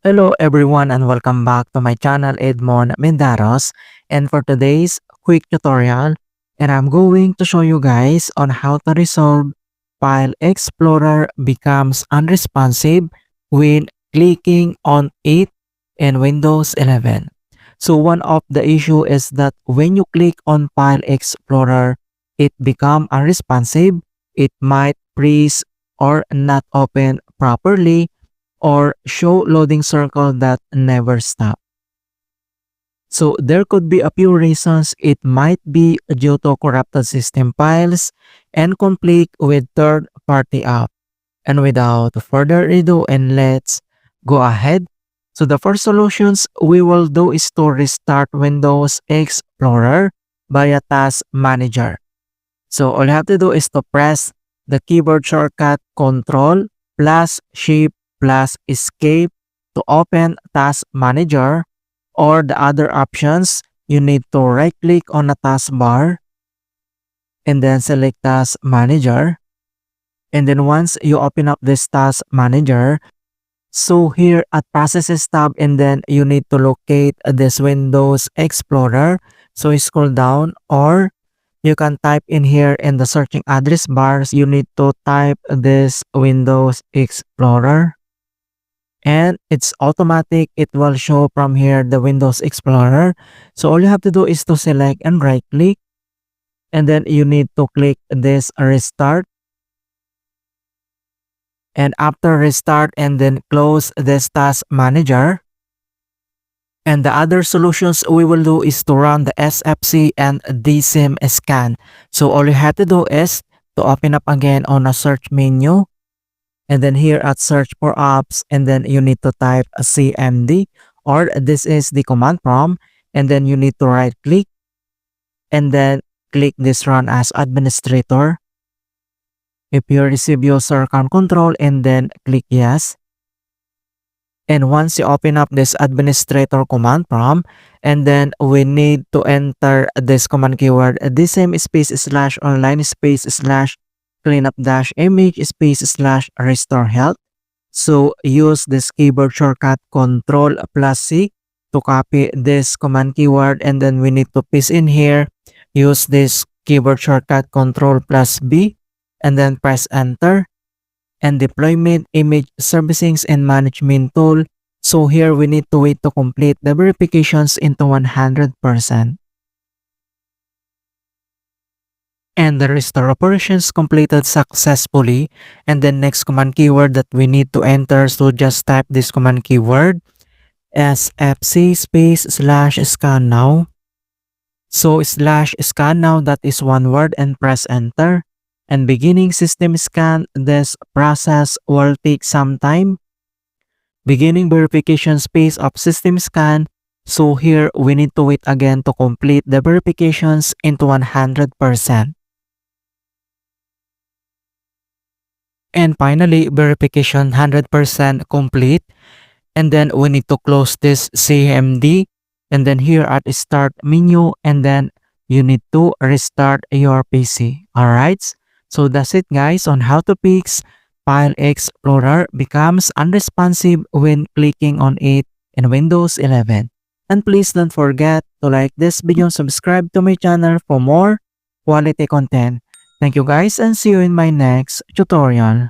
Hello everyone and welcome back to my channel Edmund Mindaros, and for today's quick tutorial, and I'm going to show you guys on how to resolve File Explorer becomes unresponsive when clicking on it in Windows 11. So one of the issue is that when you click on File Explorer, it become unresponsive. It might freeze or not open properly or show loading circle that never stop. So there could be a few reasons. It might be due to corrupted system files and conflict with third-party app. And without further ado, and let's go ahead. So the first solutions we will do is to restart Windows Explorer via Task Manager. So all you have to do is to press the keyboard shortcut Control plus Shift plus Escape to open Task Manager, or the other options, you need to right click on the taskbar and then select Task Manager. And then once you open up this Task Manager, so here at Processes tab, and then you need to locate this Windows Explorer. So scroll down, or you can type in here in the searching address bars, you need to type this Windows Explorer. And it's automatic, it will show from here the Windows Explorer. So all you have to do is to select and right click, and then you need to click this restart. And after restart, and then close this Task Manager. And the other solutions we will do is to run the SFC and DSIM scan. So all you have to do is to open up again on a search menu, and then here at search for apps, and then you need to type a CMD, or this is the command prompt, and then you need to right click and then click this run as administrator. If you receive user account control, and then click yes. And once you open up this administrator command prompt, and then we need to enter this command keyword, this same space slash online space slash cleanup dash image space slash restore health. So use this keyboard shortcut Control plus C to copy this command keyword, and then we need to paste in here. Use this keyboard shortcut Control plus B, and then press enter. And deployment image servicings and management tool. So here we need to wait to complete the verifications into 100%. And the restore operations completed successfully. And the next command keyword that we need to enter, so just type this command keyword SFC space slash scan now. So slash scan now, that is one word, and press enter. And beginning system scan, this process will take some time. Beginning verification space of system scan. So here we need to wait again to complete the verifications into 100%. And finally, verification 100% complete. And then we need to close this CMD. And then here at start menu, and then you need to restart your PC. Alright? So that's it guys on how to fix File Explorer becomes unresponsive when clicking on it in Windows 11. And please don't forget to like this video and subscribe to my channel for more quality content. Thank you guys, and see you in my next tutorial.